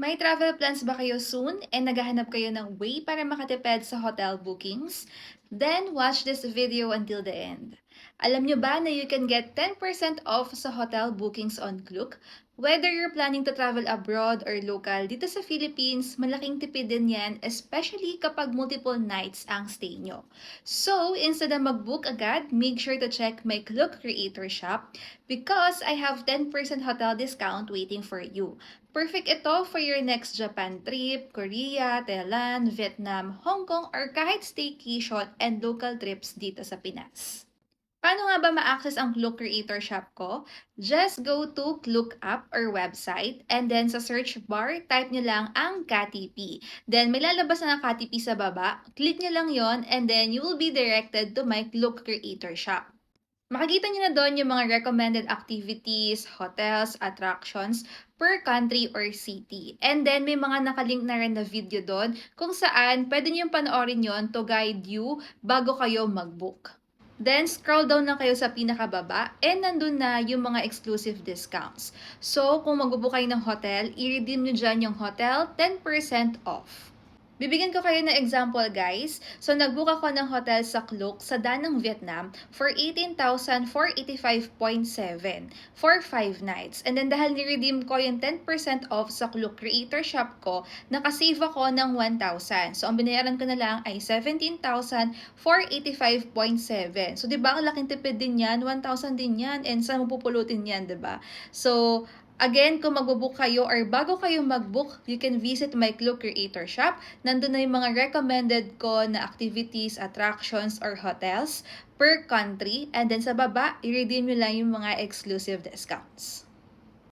May travel plans ba kayo soon and naghahanap kayo ng way para makatipid sa hotel bookings? Then watch this video until the end. Alam nyo ba na you can get 10% off sa hotel bookings on Klook? Whether you're planning to travel abroad or local dito sa Philippines, malaking tipid din yan, especially kapag multiple nights ang stay nyo. So, instead na mag-book agad, make sure to check my Klook Creator Shop because I have 10% hotel discount waiting for you. Perfect ito for your next Japan trip, Korea, Thailand, Vietnam, Hong Kong, or kahit staycation and local trips dito sa Pinas. Paano nga ba ma-access ang Klook Creator Shop ko? Just go to Klook app or website and then sa search bar, type nyo lang ang KTP. Then may lalabas na KTP sa baba, click nyo lang yon and then you will be directed to my Klook Creator Shop. Makikita niyo na doon yung mga recommended activities, hotels, attractions per country or city. And then, may mga nakalink na rin na video doon kung saan pwede niyo panoorin yon to guide you bago kayo mag-book. Then, scroll down na kayo sa pinakababa and nandun na yung mga exclusive discounts. So, kung mag-book kayo ng hotel, i-redeem nyo dyan yung hotel 10% off. Bibigyan ko kayo ng example guys. So nag-book ako ng hotel sa Klook sa Danang, Vietnam for 18,485.7 for 5 nights. And then dahil ni-redeem ko yung 10% off sa Klook Creator Shop ko, nakasave ako ng 1,000. So ang binayaran ko na lang ay 17,485.7. So 'di ba ang laking tipid din yan? 1,000 din yan and saan mo pupulutin yan, 'di ba? So again, kung magbo-book kayo or bago kayo mag-book, you can visit my Klook Creator Shop. Nandun na yung mga recommended ko na activities, attractions, or hotels per country. And then sa baba, i-redeem nyo lang yung mga exclusive discounts.